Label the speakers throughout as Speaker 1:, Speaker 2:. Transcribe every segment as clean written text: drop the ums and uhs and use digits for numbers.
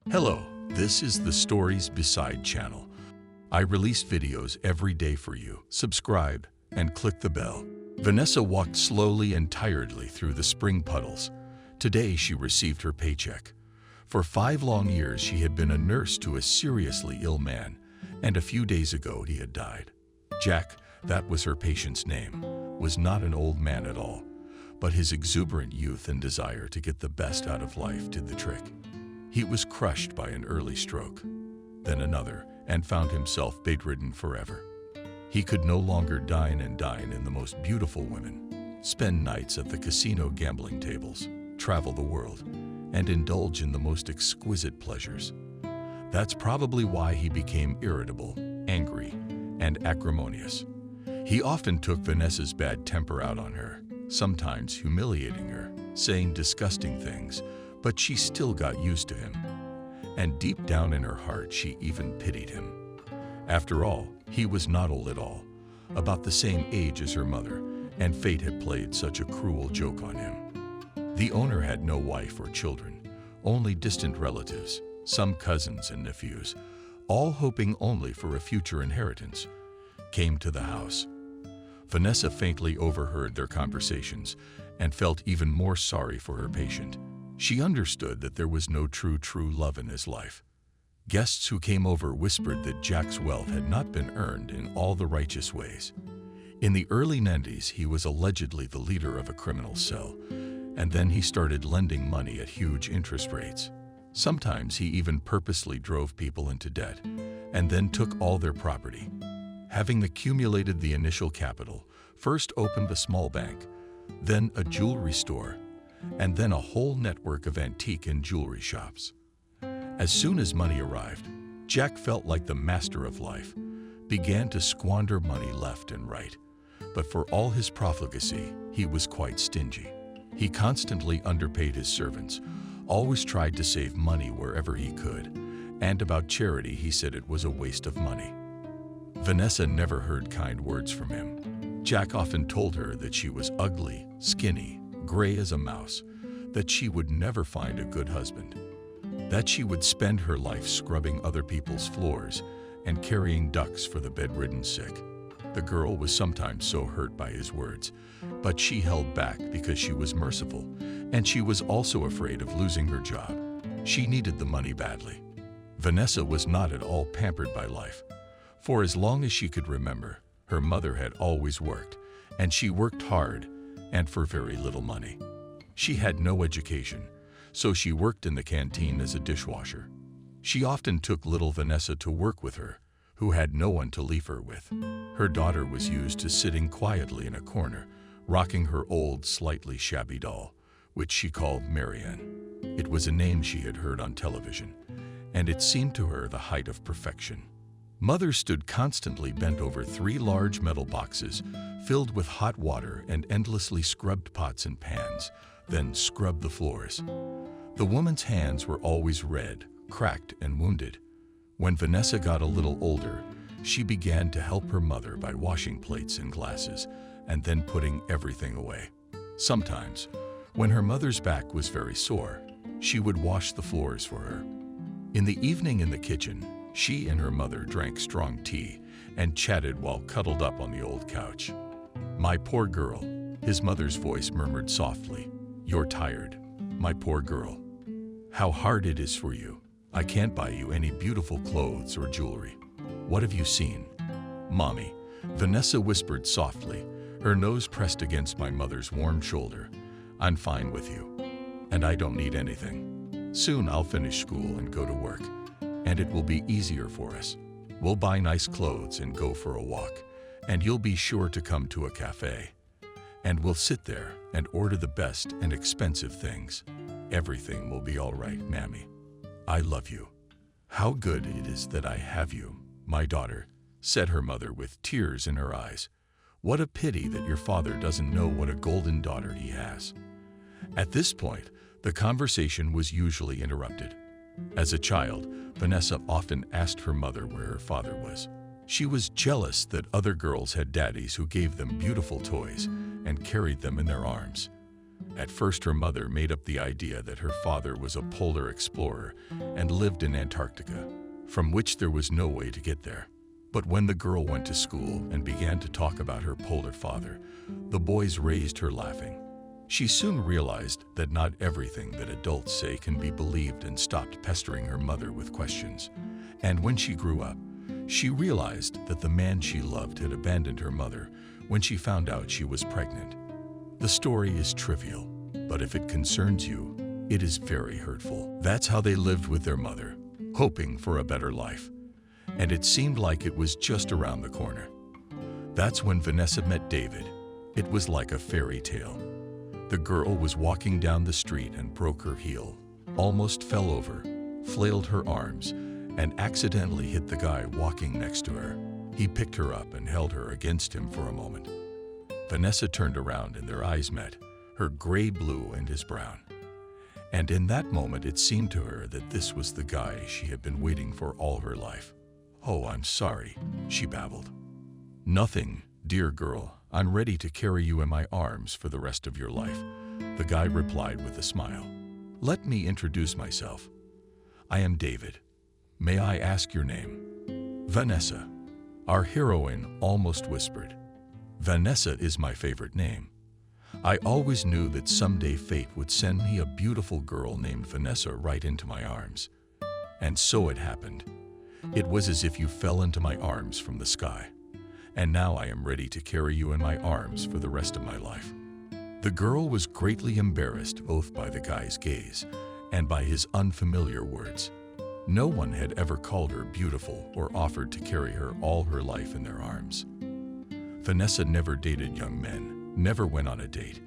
Speaker 1: Hello, this is the Stories Beside channel. I release videos every day for you. Subscribe and click the bell. Vanessa walked slowly and tiredly through the spring puddles. Today she received her paycheck. For 5 long years she had been a nurse to a seriously ill man, and a few days ago he had died. Jack, that was her patient's name, was not an old man at all, but his exuberant youth and desire to get the best out of life did the trick. He was crushed by an early stroke, then another, and found himself bedridden forever. He could no longer dine in the most beautiful women, spend nights at the casino gambling tables, travel the world, and indulge in the most exquisite pleasures. That's probably why he became irritable, angry, and acrimonious. He often took Vanessa's bad temper out on her, sometimes humiliating her, saying disgusting things, but she still got used to him. And deep down in her heart, she even pitied him. After all, he was not old at all, about the same age as her mother, and fate had played such a cruel joke on him. The owner had no wife or children, only distant relatives, some cousins and nephews, all hoping only for a future inheritance, came to the house. Vanessa faintly overheard their conversations and felt even more sorry for her patient. She understood that there was no true love in his life. Guests who came over whispered that Jack's wealth had not been earned in all the righteous ways. In the early 90s, he was allegedly the leader of a criminal cell, and then he started lending money at huge interest rates. Sometimes he even purposely drove people into debt, and then took all their property. Having accumulated the initial capital, first opened a small bank, then a jewelry store, and then a whole network of antique and jewelry shops. As soon as money arrived, Jack felt like the master of life, began to squander money left and right. But for all his profligacy, he was quite stingy. He constantly underpaid his servants, always tried to save money wherever he could, and about charity he said it was a waste of money. Vanessa never heard kind words from him. Jack often told her that she was ugly, skinny, gray as a mouse, that she would never find a good husband, that she would spend her life scrubbing other people's floors and carrying ducks for the bedridden sick. The girl was sometimes so hurt by his words, but she held back because she was merciful, and she was also afraid of losing her job. She needed the money badly. Vanessa was not at all pampered by life. For as long as she could remember, her mother had always worked, and she worked hard and for very little money. She had no education, so she worked in the canteen as a dishwasher. She often took little Vanessa to work with her, who had no one to leave her with. Her daughter was used to sitting quietly in a corner, rocking her old, slightly shabby doll, which she called Marianne. It was a name she had heard on television, and it seemed to her the height of perfection. Mother stood constantly bent over 3 large metal boxes filled with hot water and endlessly scrubbed pots and pans, then scrubbed the floors. The woman's hands were always red, cracked, and wounded. When Vanessa got a little older, she began to help her mother by washing plates and glasses and then putting everything away. Sometimes, when her mother's back was very sore, she would wash the floors for her. In the evening in the kitchen, she and her mother drank strong tea and chatted while cuddled up on the old couch. "My poor girl," his mother's voice murmured softly. "You're tired, my poor girl. How hard it is for you. I can't buy you any beautiful clothes or jewelry. What have you seen?" "Mommy," Vanessa whispered softly, her nose pressed against my mother's warm shoulder. "I'm fine with you, and I don't need anything. Soon I'll finish school and go to work, and it will be easier for us. We'll buy nice clothes and go for a walk, and you'll be sure to come to a cafe. And we'll sit there and order the best and expensive things. Everything will be all right, Mammy. I love you. How good it is that I have you, my daughter," said her mother with tears in her eyes. "What a pity that your father doesn't know what a golden daughter he has." At this point, the conversation was usually interrupted. As a child, Vanessa often asked her mother where her father was. She was jealous that other girls had daddies who gave them beautiful toys and carried them in their arms. At first, her mother made up the idea that her father was a polar explorer and lived in Antarctica, from which there was no way to get there. But when the girl went to school and began to talk about her polar father, the boys raised her laughing. She soon realized that not everything that adults say can be believed and stopped pestering her mother with questions. And when she grew up, she realized that the man she loved had abandoned her mother when she found out she was pregnant. The story is trivial, but if it concerns you, it is very hurtful. That's how they lived with their mother, hoping for a better life. And it seemed like it was just around the corner. That's when Vanessa met David. It was like a fairy tale. The girl was walking down the street and broke her heel, almost fell over, flailed her arms, and accidentally hit the guy walking next to her. He picked her up and held her against him for a moment. Vanessa turned around and their eyes met, her gray blue and his brown. And in that moment it seemed to her that this was the guy she had been waiting for all her life. "Oh, I'm sorry," she babbled. "Nothing, dear girl. I'm ready to carry you in my arms for the rest of your life," the guy replied with a smile. "Let me introduce myself. I am David. May I ask your name?" "Vanessa," our heroine almost whispered. "Vanessa is my favorite name. I always knew that someday fate would send me a beautiful girl named Vanessa right into my arms. And so it happened. It was as if you fell into my arms from the sky. And now I am ready to carry you in my arms for the rest of my life." The girl was greatly embarrassed both by the guy's gaze and by his unfamiliar words. No one had ever called her beautiful or offered to carry her all her life in their arms. Vanessa never dated young men, never went on a date,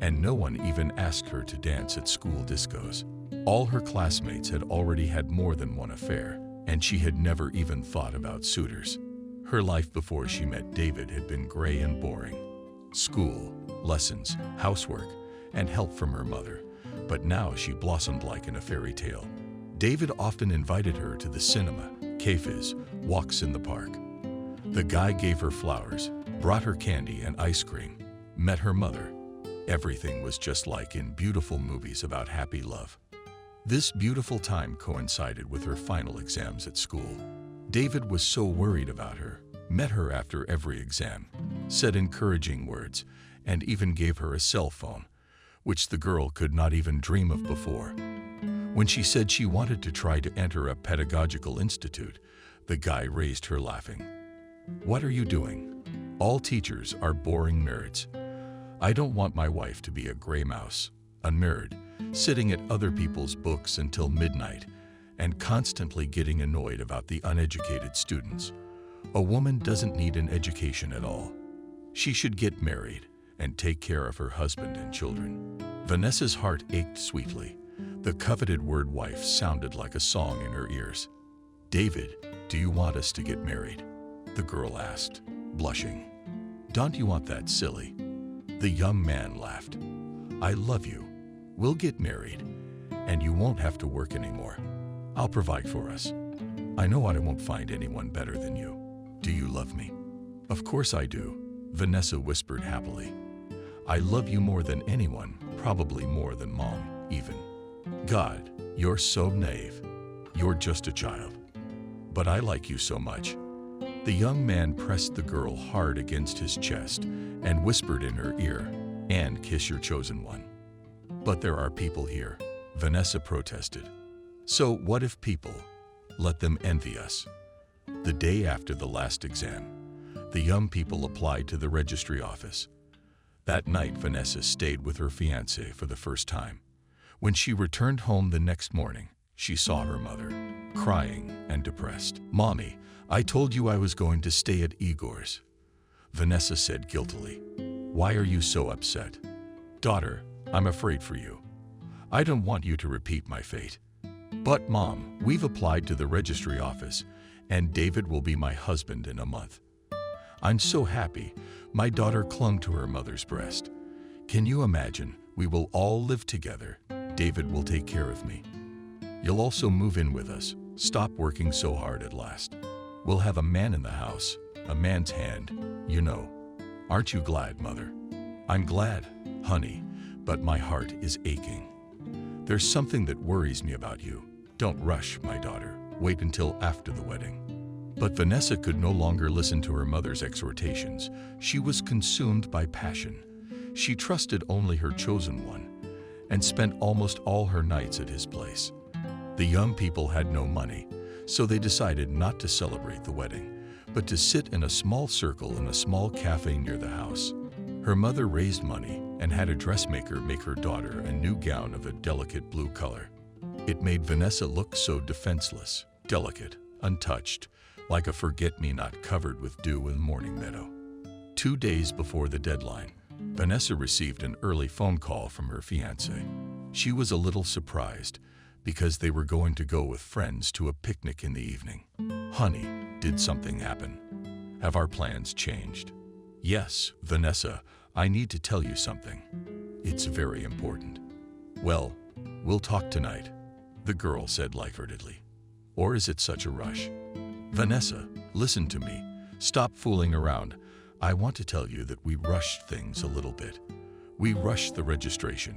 Speaker 1: and no one even asked her to dance at school discos. All her classmates had already had more than one affair, and she had never even thought about suitors. Her life before she met David had been gray and boring. School, lessons, housework, and help from her mother. But now she blossomed like in a fairy tale. David often invited her to the cinema, cafes, walks in the park. The guy gave her flowers, brought her candy and ice cream, met her mother. Everything was just like in beautiful movies about happy love. This beautiful time coincided with her final exams at school. David was so worried about her, met her after every exam, said encouraging words, and even gave her a cell phone, which the girl could not even dream of before. When she said she wanted to try to enter a pedagogical institute, the guy raised her laughing. "What are you doing? All teachers are boring nerds. I don't want my wife to be a gray mouse, a nerd, sitting at other people's books until midnight and constantly getting annoyed about the uneducated students. A woman doesn't need an education at all. She should get married and take care of her husband and children." Vanessa's heart ached sweetly. The coveted word wife sounded like a song in her ears. "David, do you want us to get married?" the girl asked, blushing. "Don't you want that, silly?" The young man laughed. "I love you. We'll get married, and you won't have to work anymore. I'll provide for us. I know I won't find anyone better than you. Do you love me?" "Of course I do," Vanessa whispered happily. "I love you more than anyone, probably more than Mom, even." "God, you're so naive. You're just a child. But I like you so much." The young man pressed the girl hard against his chest and whispered in her ear, "And kiss your chosen one." "But there are people here," Vanessa protested. "So what if people? Let them envy us." The day after the last exam, the young people applied to the registry office. That night, Vanessa stayed with her fiancé for the first time. When she returned home the next morning, she saw her mother, crying and depressed. "Mommy, I told you I was going to stay at Igor's," Vanessa said guiltily. "Why are you so upset?" "Daughter, I'm afraid for you. I don't want you to repeat my fate." "But Mom, we've applied to the registry office, and David will be my husband in a month." "I'm so happy." My daughter clung to her mother's breast. "Can you imagine? We will all live together. David will take care of me. You'll also move in with us. Stop working so hard at last. We'll have a man in the house, a man's hand, you know. Aren't you glad, Mother?" "I'm glad, honey, but my heart is aching. There's something that worries me about you. Don't rush, my daughter. Wait until after the wedding." But Vanessa could no longer listen to her mother's exhortations. She was consumed by passion. She trusted only her chosen one and spent almost all her nights at his place. The young people had no money, so they decided not to celebrate the wedding, but to sit in a small circle in a small cafe near the house. Her mother raised money and had a dressmaker make her daughter a new gown of a delicate blue color. It made Vanessa look so defenseless, delicate, untouched, like a forget-me-not covered with dew in the morning meadow. 2 days before the deadline, Vanessa received an early phone call from her fiancé. She was a little surprised because they were going to go with friends to a picnic in the evening. "Honey, did something happen? Have our plans changed?" "Yes, Vanessa, I need to tell you something. It's very important." "Well, we'll talk tonight," the girl said lightheartedly. "Or is it such a rush?" "Vanessa, listen to me. Stop fooling around. I want to tell you that we rushed things a little bit. We rushed the registration.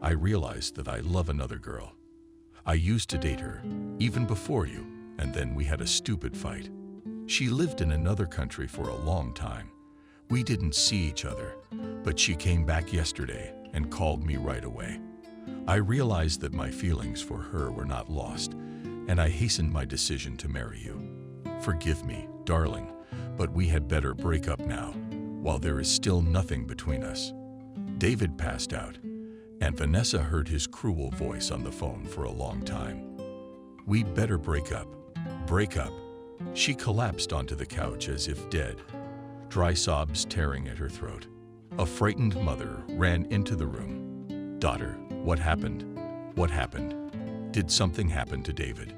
Speaker 1: I realized that I love another girl. I used to date her, even before you, and then we had a stupid fight. She lived in another country for a long time. We didn't see each other, but she came back yesterday and called me right away. I realized that my feelings for her were not lost, and I hastened my decision to marry you. Forgive me, darling, but we had better break up now, while there is still nothing between us." David passed out, and Vanessa heard his cruel voice on the phone for a long time. "We'd better break up. Break up." She collapsed onto the couch as if dead, dry sobs tearing at her throat. A frightened mother ran into the room. "Daughter, what happened? What happened? Did something happen to David?"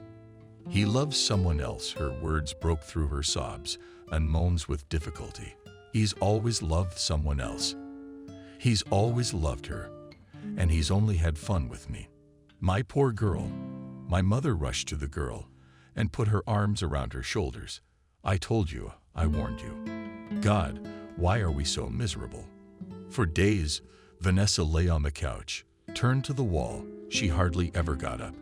Speaker 1: "He loves someone else," her words broke through her sobs and moans with difficulty. "He's always loved someone else. He's always loved her, and he's only had fun with me. My poor girl." My mother rushed to the girl and put her arms around her shoulders. "I told you, I warned you. God, why are we so miserable?" For days, Vanessa lay on the couch, turned to the wall. She hardly ever got up,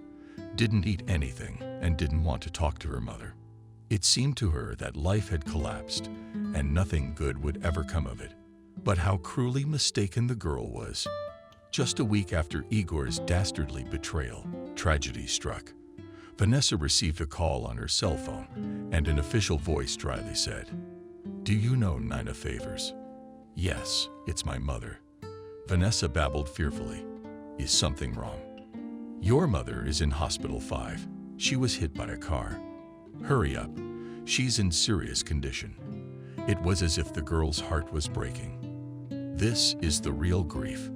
Speaker 1: didn't eat anything, and didn't want to talk to her mother. It seemed to her that life had collapsed and nothing good would ever come of it. But how cruelly mistaken the girl was. Just a week after Igor's dastardly betrayal, tragedy struck. Vanessa received a call on her cell phone, and an official voice dryly said, "Do you know Nina Favors?" "Yes, it's my mother." Vanessa babbled fearfully. "Is something wrong?" "Your mother is in hospital 5. She was hit by a car. Hurry up. She's in serious condition." It was as if the girl's heart was breaking. This is the real grief.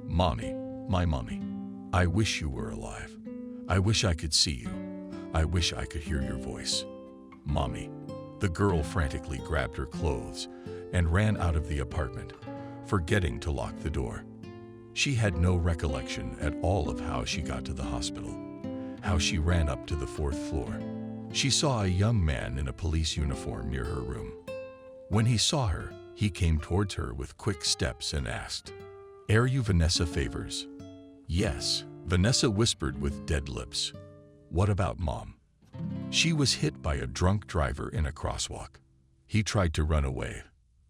Speaker 1: "Mommy, my mommy, I wish you were alive. I wish I could see you. I wish I could hear your voice. Mommy." The girl frantically grabbed her clothes and ran out of the apartment, forgetting to lock the door. She had no recollection at all of how she got to the hospital, how she ran up to the 4th floor. She saw a young man in a police uniform near her room. When he saw her, he came towards her with quick steps and asked, "Are you Vanessa Favors?" "Yes," Vanessa whispered with dead lips. "What about Mom?" "She was hit by a drunk driver in a crosswalk. He tried to run away,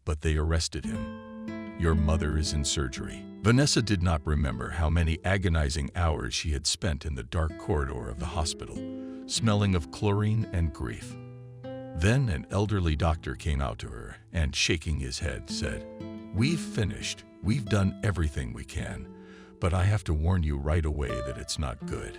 Speaker 1: but they arrested him. Your mother is in surgery." Vanessa did not remember how many agonizing hours she had spent in the dark corridor of the hospital, smelling of chlorine and grief. Then an elderly doctor came out to her and, shaking his head, said, "We've finished. We've done everything we can, but I have to warn you right away that it's not good.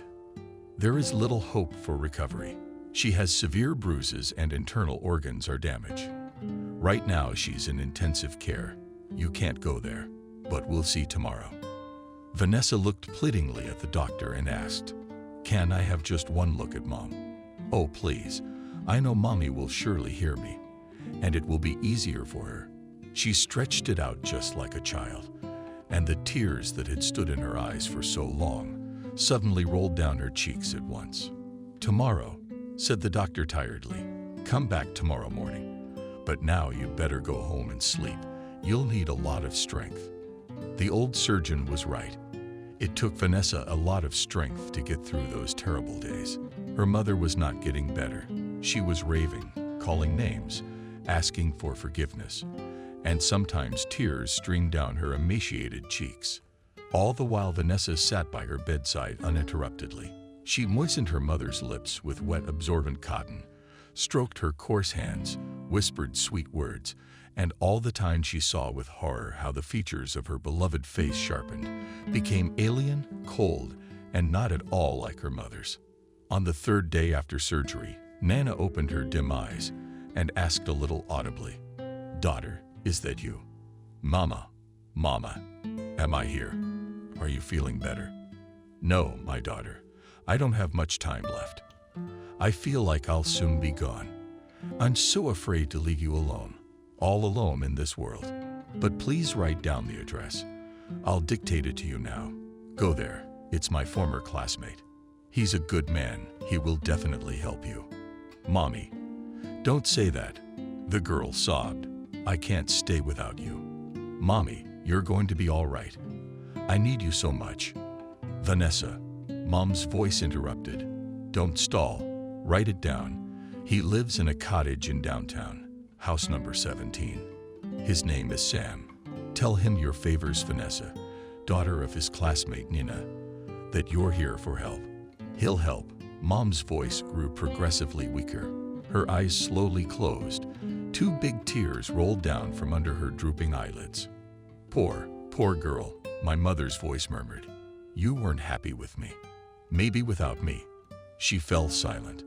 Speaker 1: There is little hope for recovery. She has severe bruises and internal organs are damaged. Right now she's in intensive care. You can't go there, but we'll see tomorrow." Vanessa looked pleadingly at the doctor and asked, "Can I have just one look at Mom? Oh, please. I know Mommy will surely hear me, and it will be easier for her." She stretched it out just like a child, and the tears that had stood in her eyes for so long suddenly rolled down her cheeks at once. "Tomorrow," said the doctor tiredly. "Come back tomorrow morning. But now you'd better go home and sleep. You'll need a lot of strength." The old surgeon was right. It took Vanessa a lot of strength to get through those terrible days. Her mother was not getting better. She was raving, calling names, asking for forgiveness, and sometimes tears streamed down her emaciated cheeks. All the while Vanessa sat by her bedside uninterruptedly. She moistened her mother's lips with wet absorbent cotton, stroked her coarse hands, whispered sweet words, and all the time she saw with horror how the features of her beloved face sharpened, became alien, cold, and not at all like her mother's. On the third day after surgery, Nana opened her dim eyes and asked a little audibly, "Daughter, is that you?" "Mama, Mama, am I here? Are you feeling better?" "No, my daughter. I don't have much time left. I feel like I'll soon be gone. I'm so afraid to leave you alone, all alone in this world. But please write down the address. I'll dictate it to you now. Go there. It's my former classmate. He's a good man. He will definitely help you." "Mommy, don't say that." The girl sobbed. "I can't stay without you. Mommy, you're going to be all right. I need you so much." "Vanessa," Mom's voice interrupted. "Don't stall. Write it down. He lives in a cottage in downtown, house number 17. His name is Sam. Tell him your favors, Vanessa, daughter of his classmate Nina, that you're here for help. He'll help." Mom's voice grew progressively weaker. Her eyes slowly closed. 2 big tears rolled down from under her drooping eyelids. Poor girl," my mother's voice murmured. "You weren't happy with me. Maybe without me." She fell silent.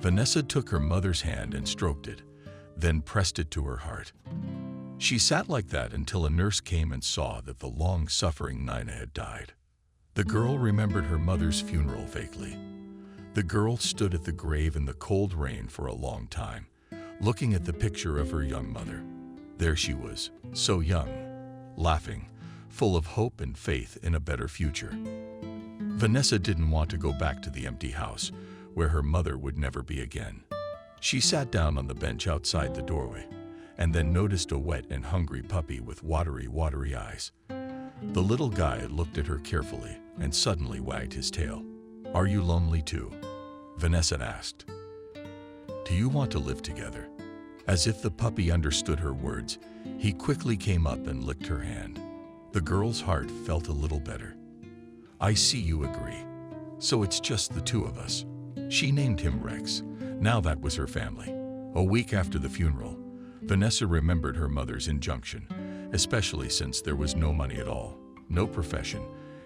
Speaker 1: Vanessa took her mother's hand and stroked it, then pressed it to her heart. She sat like that until a nurse came and saw that the long-suffering Nina had died. The girl remembered her mother's funeral vaguely. The girl stood at the grave in the cold rain for a long time, looking at the picture of her young mother. There she was, so young, laughing, full of hope and faith in a better future. Vanessa didn't want to go back to the empty house, where her mother would never be again. She sat down on the bench outside the doorway, and then noticed a wet and hungry puppy with watery eyes. The little guy looked at her carefully and suddenly wagged his tail. "Are you lonely too?" Vanessa asked. "Do you want to live together?" As if the puppy understood her words, he quickly came up and licked her hand. The girl's heart felt a little better. "I see you agree. So it's just the 2 of us." She named him Rex. Now that was her family. A week after the funeral, Vanessa remembered her mother's injunction, especially since there was no money at all, no profession,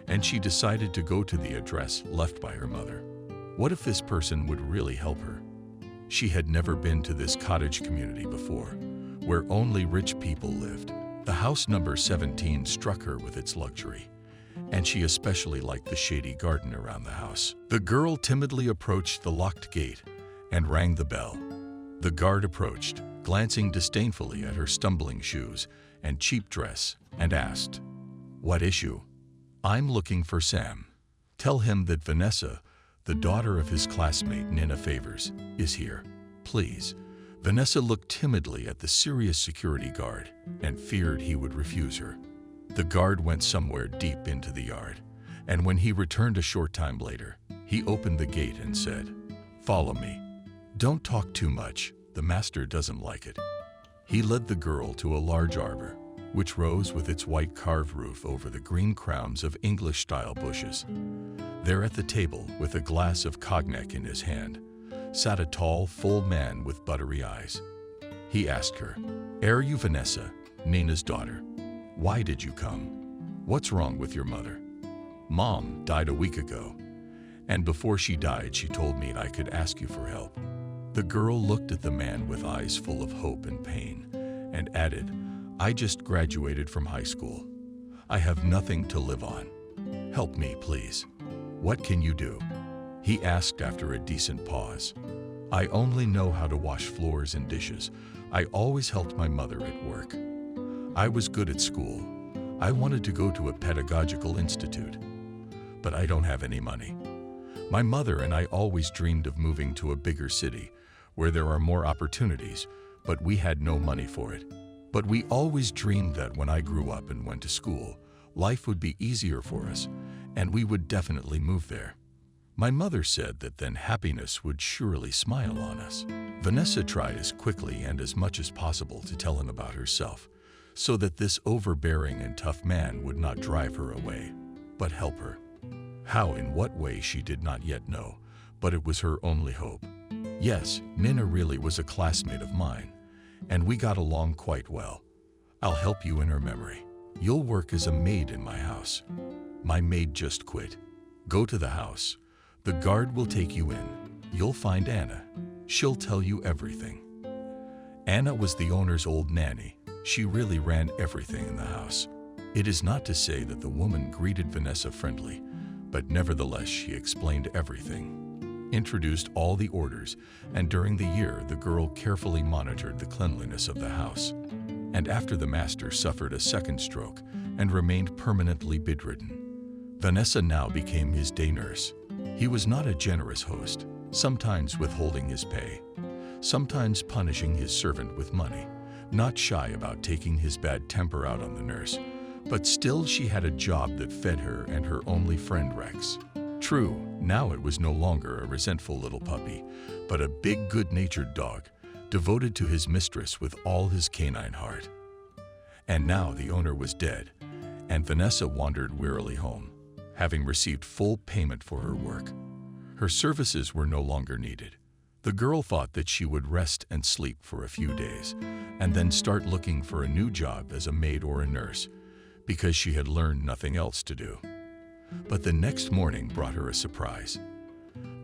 Speaker 1: and she decided to go to the address left by her mother. What if this person would really help her? She had never been to this cottage community before, where only rich people lived. The house number 17 struck her with its luxury, and she especially liked the shady garden around the house. The girl timidly approached the locked gate and rang the bell. The guard approached, glancing disdainfully at her stumbling shoes and cheap dress, and asked, "What issue?" "I'm looking for Sam. Tell him that Vanessa, the daughter of his classmate Nina Favors, is here, please." Vanessa looked timidly at the serious security guard and feared he would refuse her. The guard went somewhere deep into the yard, and when he returned a short time later, he opened the gate and said, "Follow me. Don't talk too much, the master doesn't like it." He led the girl to a large arbor, which rose with its white carved roof over the green crowns of English-style bushes. There at the table, with a glass of cognac in his hand, sat a tall, full man with buttery eyes. He asked her, "Are you Vanessa, Nina's daughter? Why did you come? What's wrong with your mother?" "Mom died a week ago, and before she died she told me I could ask you for help." The girl looked at the man with eyes full of hope and pain, and added, "I just graduated from high school. I have nothing to live on. Help me, please." "What can you do?" he asked after a decent pause. "I only know how to wash floors and dishes. I always helped my mother at work. I was good at school. I wanted to go to a pedagogical institute, but I don't have any money. My mother and I always dreamed of moving to a bigger city where there are more opportunities, but we had no money for it. But we always dreamed that when I grew up and went to school, life would be easier for us, and we would definitely move there. My mother said that then happiness would surely smile on us. Vanessa tried as quickly and as much as possible to tell him about herself, so that this overbearing and tough man would not drive her away, but help her. How, in what way, she did not yet know, but it was her only hope. Yes, Nina really was a classmate of mine, and we got along quite well. I'll help you in her memory. You'll work as a maid in my house. My maid just quit. Go to the house. The guard will take you in. You'll find Anna. She'll tell you everything. Anna was the owner's old nanny. She really ran everything in the house. It is not to say that the woman greeted Vanessa friendly, but nevertheless she explained everything, introduced all the orders, and during the year the girl carefully monitored the cleanliness of the house. And after the master suffered a second stroke and remained permanently bedridden, Vanessa now became his day nurse. He was not a generous host, sometimes withholding his pay, sometimes punishing his servant with money, not shy about taking his bad temper out on the nurse, but still she had a job that fed her and her only friend Rex. True, now it was no longer a resentful little puppy, but a big good-natured dog, devoted to his mistress with all his canine heart. And now the owner was dead, and Vanessa wandered wearily home, having received full payment for her work. Her services were no longer needed. The girl thought that she would rest and sleep for a few days, and then start looking for a new job as a maid or a nurse, because she had learned nothing else to do. But the next morning brought her a surprise.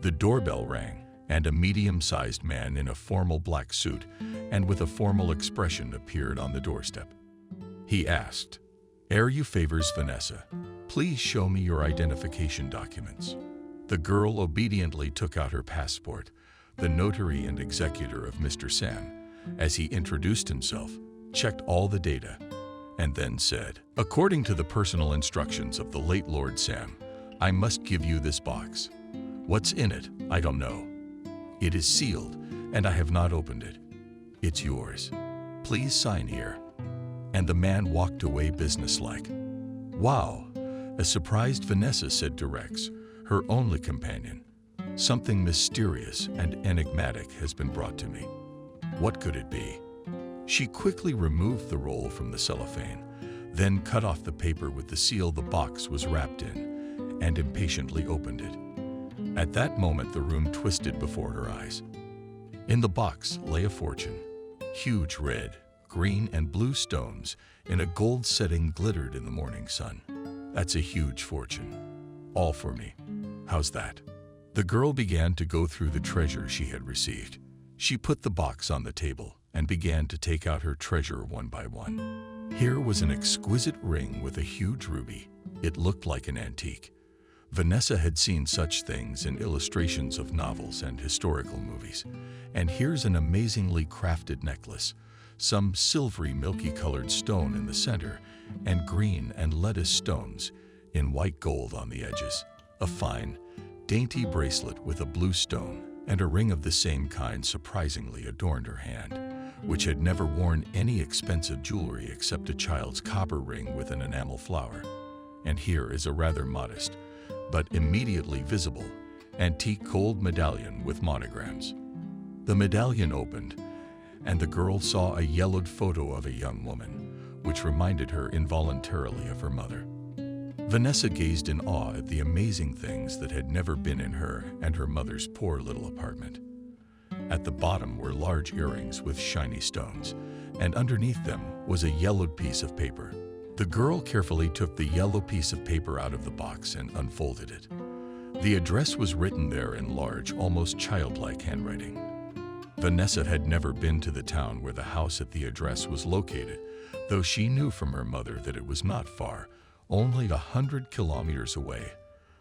Speaker 1: The doorbell rang, and a medium-sized man in a formal black suit and with a formal expression appeared on the doorstep. He asked, "Ere you favors Vanessa, please show me your identification documents." The girl obediently took out her passport, the notary and executor of Mr. Sam, as he introduced himself, checked all the data, and then said, "According to the personal instructions of the late Lord Sam, I must give you this box. What's in it, I don't know. It is sealed, and I have not opened it. It's yours. Please sign here." And the man walked away businesslike. "Wow," a surprised Vanessa said to Rex, her only companion. "Something mysterious and enigmatic has been brought to me. What could it be?" She quickly removed the roll from the cellophane, then cut off the paper with the seal the box was wrapped in, and impatiently opened it. At that moment the room twisted before her eyes. In the box lay a fortune. Huge red, green, and blue stones in a gold setting glittered in the morning sun. "That's a huge fortune. All for me. How's that?" The girl began to go through the treasure she had received. She put the box on the table and began to take out her treasure one by one. Here was an exquisite ring with a huge ruby. It looked like an antique. Vanessa had seen such things in illustrations of novels and historical movies. And here's an amazingly crafted necklace, some silvery milky-colored stone in the center, and green and lettuce stones in white gold on the edges. A fine, dainty bracelet with a blue stone and a ring of the same kind surprisingly adorned her hand, which had never worn any expensive jewelry except a child's copper ring with an enamel flower. And here is a rather modest, but immediately visible, antique gold medallion with monograms. The medallion opened, and the girl saw a yellowed photo of a young woman, which reminded her involuntarily of her mother. Vanessa gazed in awe at the amazing things that had never been in her and her mother's poor little apartment. At the bottom were large earrings with shiny stones, and underneath them was a yellowed piece of paper. The girl carefully took the yellow piece of paper out of the box and unfolded it. The address was written there in large, almost childlike handwriting. Vanessa had never been to the town where the house at the address was located, though she knew from her mother that it was not far, only 100 kilometers away,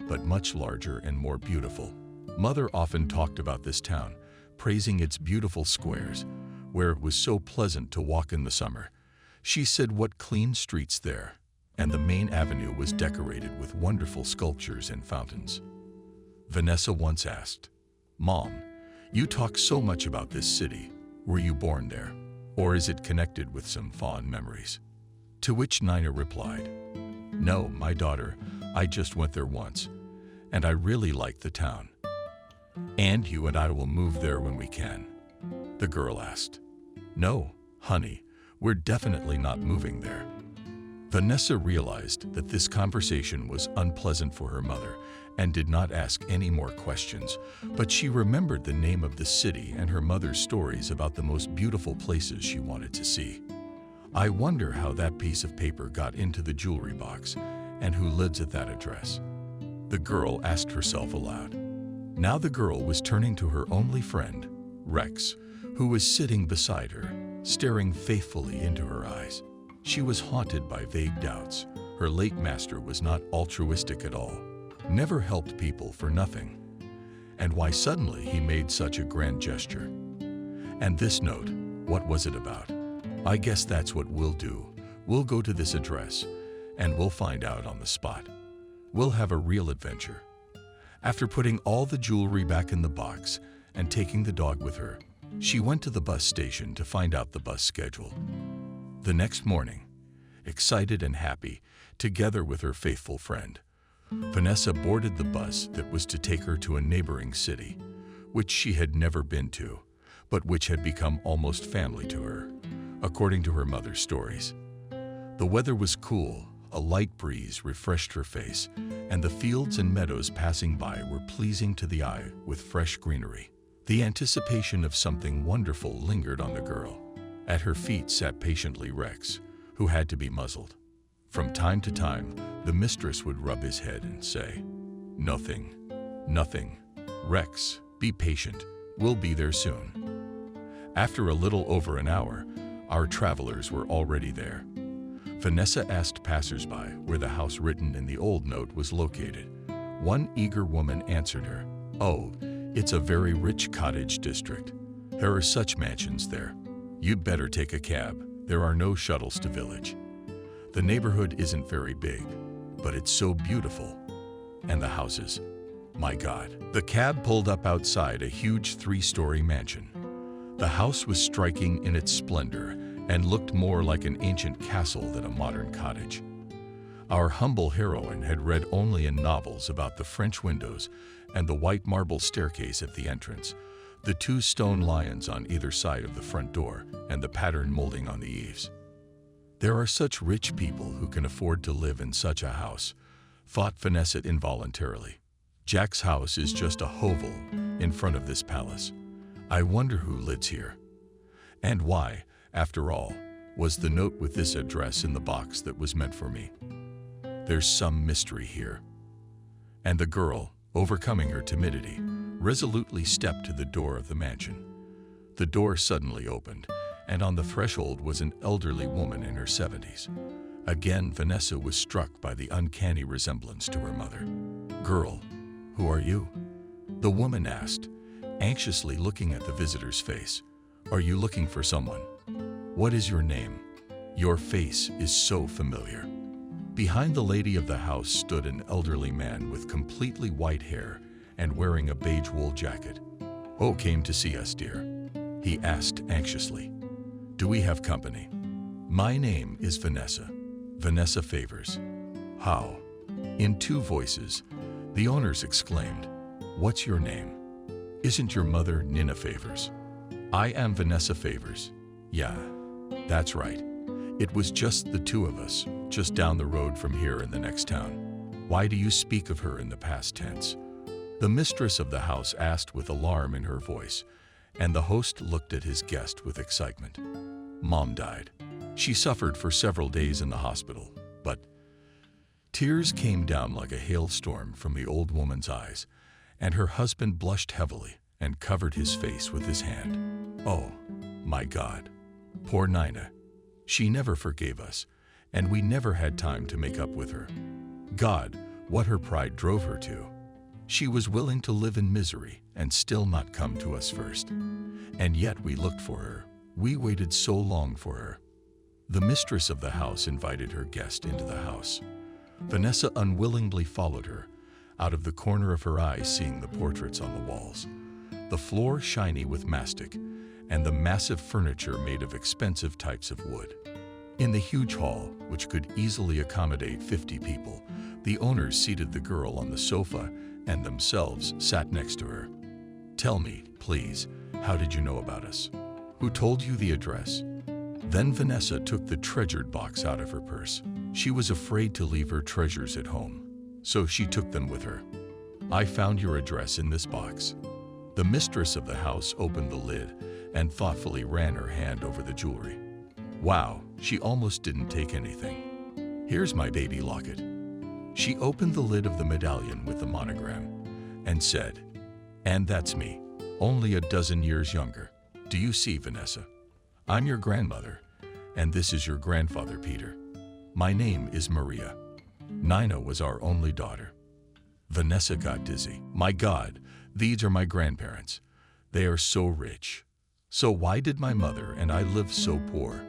Speaker 1: but much larger and more beautiful. Mother often talked about this town, praising its beautiful squares, where it was so pleasant to walk in the summer. She said what clean streets there, and the main avenue was decorated with wonderful sculptures and fountains. Vanessa once asked, "Mom, you talk so much about this city. Were you born there, or is it connected with some fond memories?" To which Nina replied, No, my daughter, I just went there once, and I really like the town. And you and I will move there when we can, the girl asked. No, honey, we're definitely not moving there. Vanessa realized that this conversation was unpleasant for her mother and did not ask any more questions, but she remembered the name of the city and her mother's stories about the most beautiful places she wanted to see. I wonder how that piece of paper got into the jewelry box and who lives at that address, the girl asked herself aloud. Now the girl was turning to her only friend, Rex, who was sitting beside her, staring faithfully into her eyes. She was haunted by vague doubts. Her late master was not altruistic at all, never helped people for nothing. And why suddenly he made such a grand gesture? And this note, what was it about? I guess that's what we'll do. We'll go to this address, and we'll find out on the spot. We'll have a real adventure. After putting all the jewelry back in the box and taking the dog with her, she went to the bus station to find out the bus schedule. The next morning, excited and happy, together with her faithful friend, Vanessa boarded the bus that was to take her to a neighboring city, which she had never been to, but which had become almost family to her, according to her mother's stories. The weather was cool, a light breeze refreshed her face, and the fields and meadows passing by were pleasing to the eye with fresh greenery. The anticipation of something wonderful lingered on the girl. At her feet sat patiently Rex, who had to be muzzled. From time to time, the mistress would rub his head and say, "Nothing, nothing. Rex, be patient. We'll be there soon." After a little over an hour, our travelers were already there. Vanessa asked passersby where the house written in the old note was located. One eager woman answered her, "Oh, it's a very rich cottage district. There are such mansions there. You'd better take a cab. There are no shuttles to village. The neighborhood isn't very big, but it's so beautiful. And the houses, my God." The cab pulled up outside a huge 3-story mansion. The house was striking in its splendor and looked more like an ancient castle than a modern cottage. Our humble heroine had read only in novels about the French windows and the white marble staircase at the entrance, the 2 stone lions on either side of the front door, and the pattern molding on the eaves. There are such rich people who can afford to live in such a house, thought Vanessa involuntarily. Jack's house is just a hovel in front of this palace. I wonder who lives here. And why, after all, was the note with this address in the box that was meant for me? There's some mystery here. And the girl, overcoming her timidity, resolutely stepped to the door of the mansion. The door suddenly opened, and on the threshold was an elderly woman in her 70s. Again, Vanessa was struck by the uncanny resemblance to her mother. "Girl, who are you?" the woman asked, anxiously looking at the visitor's face. "Are you looking for someone? What is your name? Your face is so familiar." Behind the lady of the house stood an elderly man with completely white hair and wearing a beige wool jacket. "Oh, came to see us, dear?" he asked anxiously. "Do we have company?" "My name is Vanessa. Vanessa Favors." "How?" In 2 voices, the owners exclaimed, "What's your name? Isn't your mother Nina Favors?" "I am Vanessa Favors." "Yeah, that's right. It was just the 2 of us, just down the road from here in the next town." "Why do you speak of her in the past tense?" the mistress of the house asked with alarm in her voice, and the host looked at his guest with excitement. "Mom died. She suffered for several days in the hospital, but..." Tears came down like a hailstorm from the old woman's eyes, and her husband blushed heavily and covered his face with his hand. "Oh, my God. Poor Nina. She never forgave us, and we never had time to make up with her. God, what her pride drove her to. She was willing to live in misery and still not come to us first. And yet we looked for her. We waited so long for her." The mistress of the house invited her guest into the house. Vanessa unwillingly followed her, out of the corner of her eye seeing the portraits on the walls, the floor shiny with mastic, and the massive furniture made of expensive types of wood. In the huge hall, which could easily accommodate 50 people, the owners seated the girl on the sofa and themselves sat next to her. "Tell me, please, how did you know about us? Who told you the address?" Then Vanessa took the treasured box out of her purse. She was afraid to leave her treasures at home, so she took them with her. "I found your address in this box." The mistress of the house opened the lid and thoughtfully ran her hand over the jewelry. Wow, she almost didn't take anything. "Here's my baby locket." She opened the lid of the medallion with the monogram and said, "And that's me, only a dozen years younger. Do you see, Vanessa? I'm your grandmother, and this is your grandfather, Peter. My name is Maria. Nina was our only daughter." Vanessa got dizzy. "My God, these are my grandparents. They are so rich. So why did my mother and I live so poor?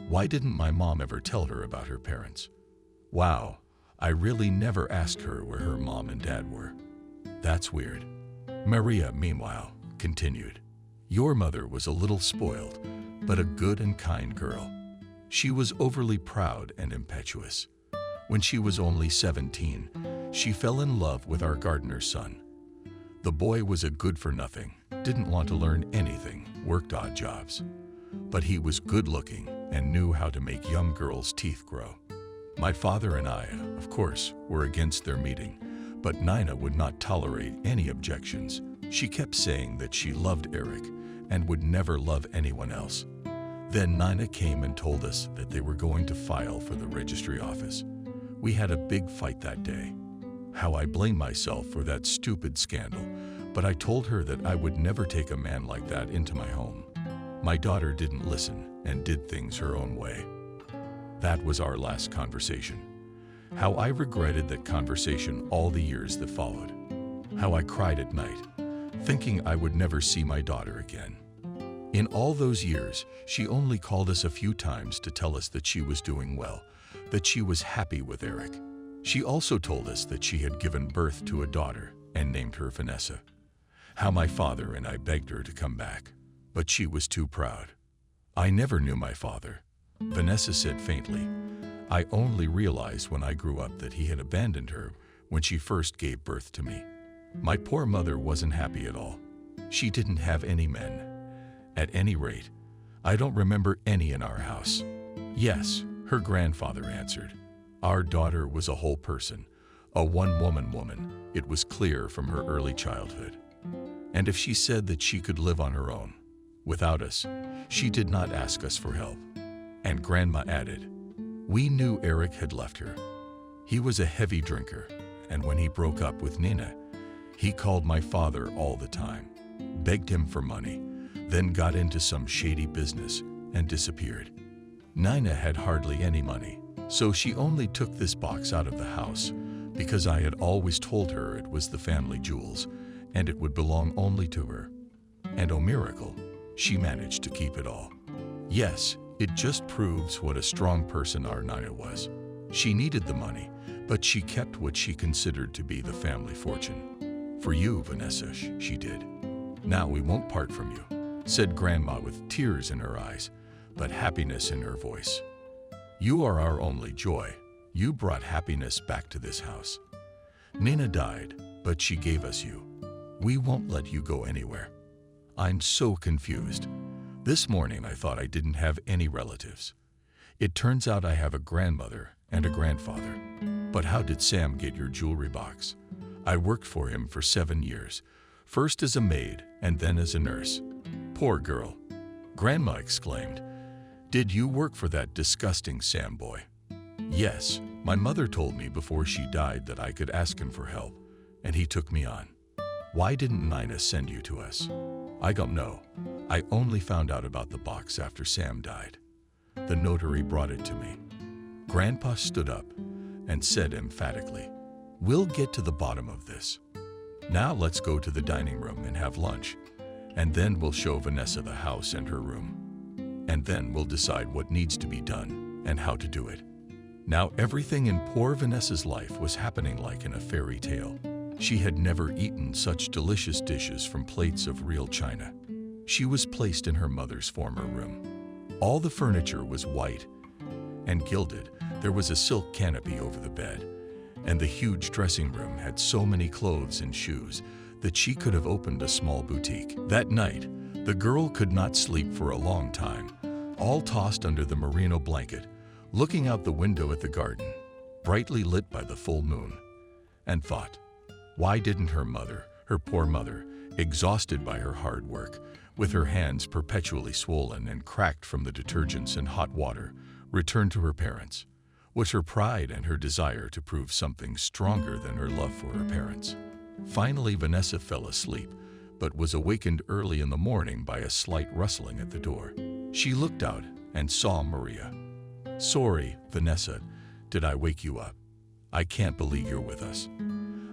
Speaker 1: Why didn't my mom ever tell her about her parents? Wow, I really never asked her where her mom and dad were. That's weird." Maria, meanwhile, continued, "Your mother was a little spoiled, but a good and kind girl. She was overly proud and impetuous. When she was only 17, she fell in love with our gardener's son. The boy was a good-for-nothing, didn't want to learn anything, worked odd jobs. But he was good-looking and knew how to make young girls' teeth grow. My father and I, of course, were against their meeting, but Nina would not tolerate any objections. She kept saying that she loved Eric and would never love anyone else. Then Nina came and told us that they were going to file for the registry office. We had a big fight that day. How I blame myself for that stupid scandal, but I told her that I would never take a man like that into my home. My daughter didn't listen and did things her own way. That was our last conversation. How I regretted that conversation all the years that followed. How I cried at night, thinking I would never see my daughter again. In all those years, she only called us a few times to tell us that she was doing well, that she was happy with Eric. She also told us that she had given birth to a daughter and named her Vanessa. How my father and I begged her to come back, but she was too proud. I never knew my father. Vanessa said faintly, "I only realized when I grew up that he had abandoned her when she first gave birth to me. My poor mother wasn't happy at all. She didn't have any men. At any rate, I don't remember any in our house." "Yes," her grandfather answered. "Our daughter was a whole person, a one-woman woman. It was clear from her early childhood. And if she said that she could live on her own, without us, she did not ask us for help." And Grandma added, "We knew Eric had left her. He was a heavy drinker, and when he broke up with Nina, he called my father all the time, begged him for money, then got into some shady business and disappeared. Nina had hardly any money, so she only took this box out of the house because I had always told her it was the family jewels and it would belong only to her. And oh miracle, she managed to keep it all. Yes, it just proves what a strong person our Nina was. She needed the money, but she kept what she considered to be the family fortune. For you, Vanessa, she did. Now we won't part from you," said Grandma with tears in her eyes, but happiness in her voice. "You are our only joy. You brought happiness back to this house. Nina died, but she gave us you. We won't let you go anywhere." I'm so confused. This morning I thought I didn't have any relatives. It turns out I have a grandmother and a grandfather. But how did Sam get your jewelry box? I worked for him for 7 years, first as a maid and then as a nurse. Poor girl. Grandma exclaimed, "Did you work for that disgusting Sam boy?" "Yes, my mother told me before she died that I could ask him for help, and he took me on." "Why didn't Nina send you to us?" "I don't know. I only found out about the box after Sam died. The notary brought it to me." Grandpa stood up and said emphatically, "We'll get to the bottom of this. Now let's go to the dining room and have lunch, and then we'll show Vanessa the house and her room. And then we'll decide what needs to be done and how to do it." Now everything in poor Vanessa's life was happening like in a fairy tale. She had never eaten such delicious dishes from plates of real china. She was placed in her mother's former room. All the furniture was white, and gilded, there was a silk canopy over the bed, and the huge dressing room had so many clothes and shoes that she could have opened a small boutique. That night, the girl could not sleep for a long time, all tossed under the merino blanket, looking out the window at the garden, brightly lit by the full moon, and thought, why didn't her mother, her poor mother, exhausted by her hard work, with her hands perpetually swollen and cracked from the detergents and hot water, return to her parents? Was her pride and her desire to prove something stronger than her love for her parents? Finally, Vanessa fell asleep, but was awakened early in the morning by a slight rustling at the door. She looked out and saw Maria. Sorry, Vanessa, did I wake you up? I can't believe you're with us.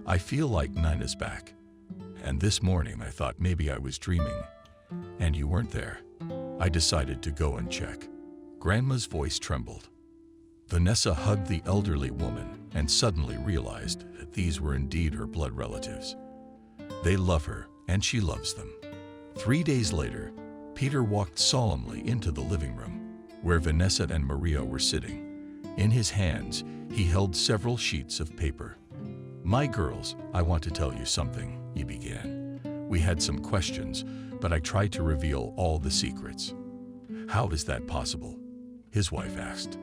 Speaker 1: I feel like Nina's back. And this morning I thought maybe I was dreaming, and you weren't there. I decided to go and check. Grandma's voice trembled. Vanessa hugged the elderly woman and suddenly realized that these were indeed her blood relatives. They love her, and she loves them. 3 days later, Peter walked solemnly into the living room, where Vanessa and Maria were sitting. In his hands, he held several sheets of paper. My girls, I want to tell you something, he began. We had some questions, but I tried to reveal all the secrets. How is that possible? His wife asked.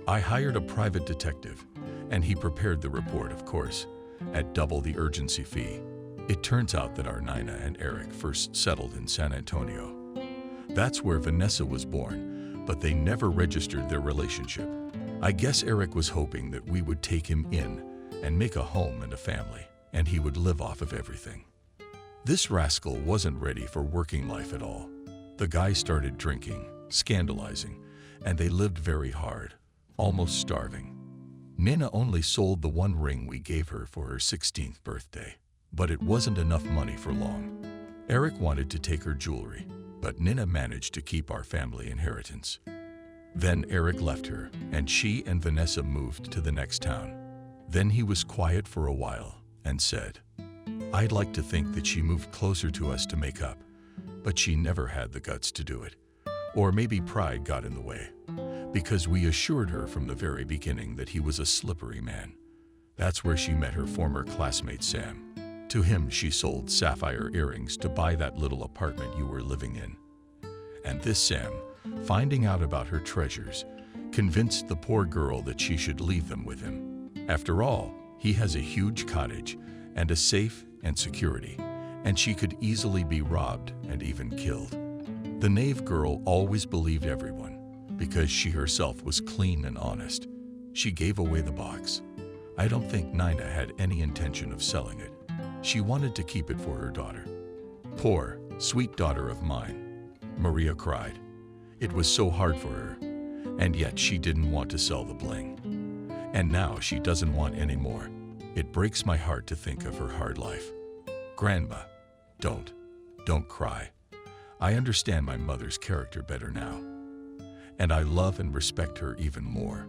Speaker 1: I hired a private detective, and he prepared the report, of course, at double the urgency fee. It turns out that our Nina and Eric first settled in San Antonio. That's where Vanessa was born, but they never registered their relationship. I guess Eric was hoping that we would take him in and make a home and a family, and he would live off of everything. This rascal wasn't ready for working life at all. The guy started drinking, scandalizing, and they lived very hard, almost starving. Nina only sold the one ring we gave her for her 16th birthday, but it wasn't enough money for long. Eric wanted to take her jewelry, but Nina managed to keep our family inheritance. Then Eric left her, and she and Vanessa moved to the next town. Then he was quiet for a while and said, I'd like to think that she moved closer to us to make up, but she never had the guts to do it. Or maybe pride got in the way, because we assured her from the very beginning that he was a slippery man. That's where she met her former classmate Sam. To him she sold sapphire earrings to buy that little apartment you were living in. And this Sam, finding out about her treasures, convinced the poor girl that she should leave them with him. After all, he has a huge cottage and a safe and security, and she could easily be robbed and even killed. The knave girl always believed everyone, because she herself was clean and honest. She gave away the box. I don't think Nina had any intention of selling it. She wanted to keep it for her daughter. Poor, sweet daughter of mine, Maria cried. It was so hard for her, and yet she didn't want to sell the bling. And now she doesn't want any more. It breaks my heart to think of her hard life. Grandma, don't cry. I understand my mother's character better now, and I love and respect her even more.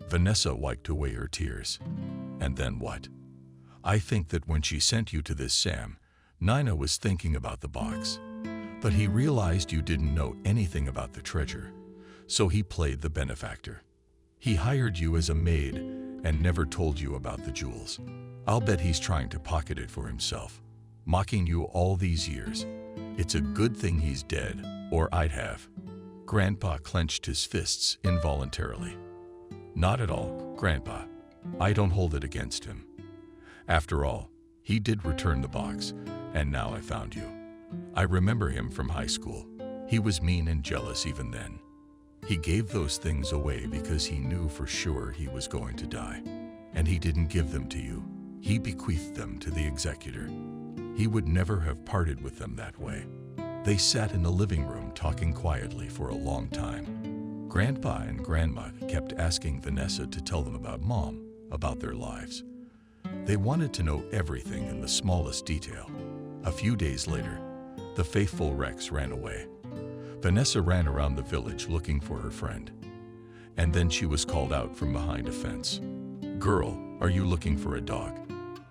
Speaker 1: Vanessa wiped away her tears. And then what? I think that when she sent you to this Sam, Nina was thinking about the box. But he realized you didn't know anything about the treasure, so he played the benefactor. He hired you as a maid and never told you about the jewels. I'll bet he's trying to pocket it for himself, mocking you all these years. It's a good thing he's dead, or I'd have. Grandpa clenched his fists involuntarily. Not at all, Grandpa. I don't hold it against him. After all, he did return the box, and now I found you. I remember him from high school. He was mean and jealous even then. He gave those things away because he knew for sure he was going to die. And he didn't give them to you. He bequeathed them to the executor. He would never have parted with them that way. They sat in the living room talking quietly for a long time. Grandpa and Grandma kept asking Vanessa to tell them about Mom, about their lives. They wanted to know everything in the smallest detail. A few days later, the faithful Rex ran away. Vanessa ran around the village looking for her friend. And then she was called out from behind a fence. Girl, are you looking for a dog?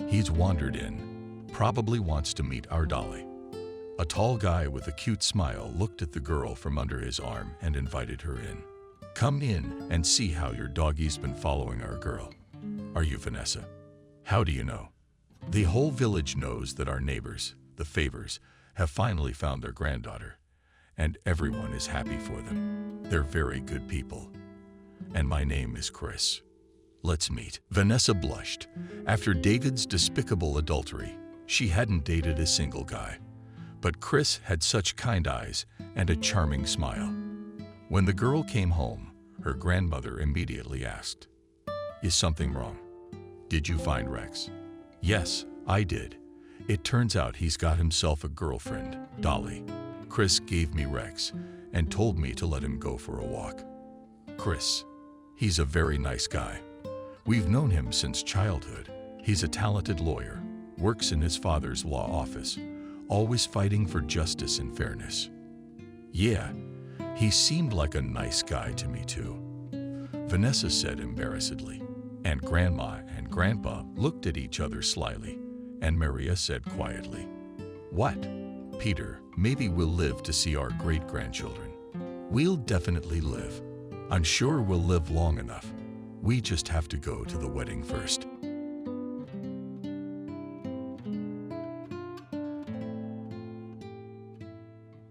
Speaker 1: He's wandered in. Probably wants to meet our Dolly. A tall guy with a cute smile looked at the girl from under his arm and invited her in. Come in and see how your doggie's been following our girl. Are you Vanessa? How do you know? The whole village knows that our neighbors, the Favors, have finally found their granddaughter, and everyone is happy for them. They're very good people. And my name is Chris. Let's meet. Vanessa blushed. After David's despicable adultery, she hadn't dated a single guy. But Chris had such kind eyes and a charming smile. When the girl came home, her grandmother immediately asked, "Is something wrong? Did you find Rex?" "Yes, I did. It turns out he's got himself a girlfriend, Dolly. Chris gave me Rex and told me to let him go for a walk." "Chris, he's a very nice guy. We've known him since childhood. He's a talented lawyer, works in his father's law office, always fighting for justice and fairness." "Yeah, he seemed like a nice guy to me too," Vanessa said embarrassedly. And Grandma and Grandpa looked at each other slyly, and Maria said quietly, "What? Peter, maybe we'll live to see our great-grandchildren." "We'll definitely live. I'm sure we'll live long enough. We just have to go to the wedding first."